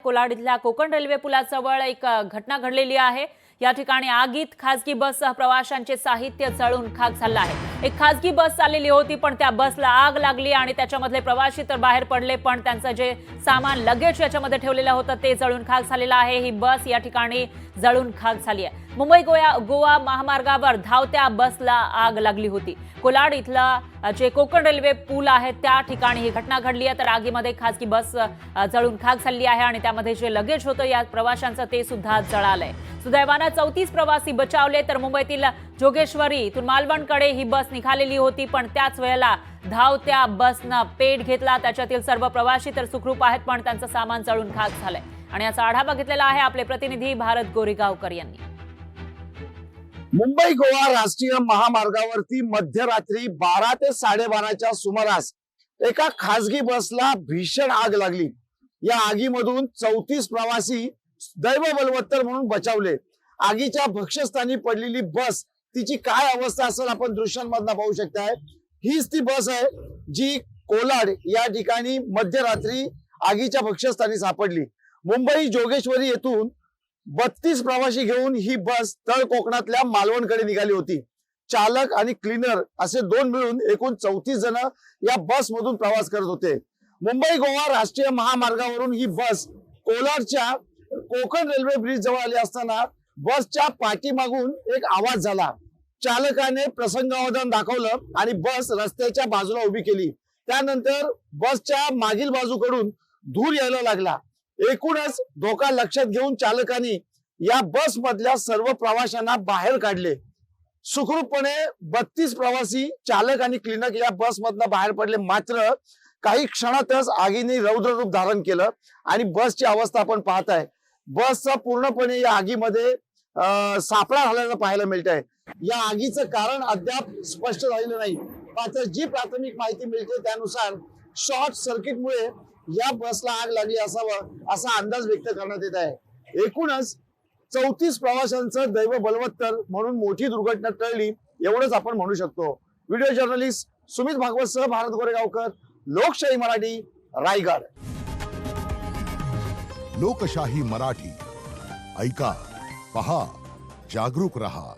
कोलाड इथल्या कोकण रेल्वे पुलाजवळ एक घटना घडलेली आहे। या ठिकाणी आगीत खासगी बससह प्रवाशांचे साहित्य जळून खाक झालं आहे। एक खासगी बस चाललेली होती, पण त्या बसला आग लागली आणि त्याच्यामधले प्रवासी तर बाहेर पडले, पण त्यांचं जे सामान लगेज याच्यामध्ये ठेवलेलं होतं ते जळून खाक झालेलं आहे। ही बस या ठिकाणी जळून खाक झाली आहे। मुंबई गोवा महामार्गावर धावत्या बसला आग लागली होती। कोलाड इथला जे कोकण रेल्वे पूल आहे त्या ठिकाणी ही घटना घडली आहे। तर आगीमध्ये खासगी बस जळून खाक झाली आहे आणि त्यामध्ये जे लगेज होतं या प्रवाशांचं ते सुद्धा जळालंय। सुदैवानं 34 प्रवासी बचावले। तर मुंबईतील जोगेश्वरी इथून मालवणकडे ही बस निघालेली होती, पण त्याच वेळेला धावत्या बसनं पेट घेतला। त्याच्यातील सर्व प्रवासी तर सुखरूप आहेत, पण त्यांचं सामान जळून खाक झालंय। आणि याचा आढावा घेतलेला आहे आपले प्रतिनिधी भारत गोरेगावकर यांनी। मुंबई गोवा राष्ट्रीय महामार्गावरती मध्यरात्री 12 ते 12:30च्या सुमारास एका खासगी बसला भीषण आग लागली। या आगीमधून 34 प्रवासी दैव बलवत्तर म्हणून बचावले। आगीच्या भक्ष्यस्थानी पडलेली बस तिची काय अवस्था असेल आपण दृश्यांमधून पाहू शकताय। हीच ती बस आहे जी कोलाड या ठिकाणी मध्यरात्री आगीच्या भक्ष्यस्थानी सापडली। मुंबई जोगेश्वरी येथून 32 प्रवासी घेऊन ही बस तळ कोकणातल्या मालवणकडे निघाली होती। चालक आणि क्लीनर असे दोन मिळून एकूण 34 जण या बस मधून प्रवास करत होते। मुंबई गोवा राष्ट्रीय महामार्गावरून ही बस कोलाडच्या कोकण रेल्वे ब्रिज जवळ आली असताना बसच्या पाठीमागून एक आवाज झाला। चालकाने प्रसंगावधान दाखवलं आणि बस रस्त्याच्या बाजूला उभी केली। त्यानंतर बसच्या मागील बाजूकडून धूर यायला लागला। एकूणच धोका लक्षात घेऊन चालकाने या बस मधल्या सर्व प्रवाशांना बाहेर काढले। सुखरूपपणे 32 प्रवासी, चालक आणि क्लीनर या बस मधनं बाहेर पडले। मात्र काही क्षणातच आगीने रौद्र रूप धारण केलं आणि बसची अवस्था आपण पाहताय। बसचा पूर्णपणे या आगीमध्ये सापळा झाल्याचं पाहायला मिळत आहे। या आगीचं कारण अद्याप स्पष्ट झालेलं नाही, मात्र जी प्राथमिक माहिती मिळते त्यानुसार शॉर्ट सर्किटमुळे या बसला आग लागली असावं असा अंदाज व्यक्त करण्यात येत आहे। एकूणच 34 प्रवाशांचं दैव बलवत्तर म्हणून मोठी दुर्घटना टळली एवढंच आपण म्हणू शकतो। व्हिडिओ जर्नलिस्ट सुमित भागवत सह भारत गोरेगावकर, लोकशाही मराठी, रायगड। लोकशाही मराठी ऐका, पहा, जागरूक रहा।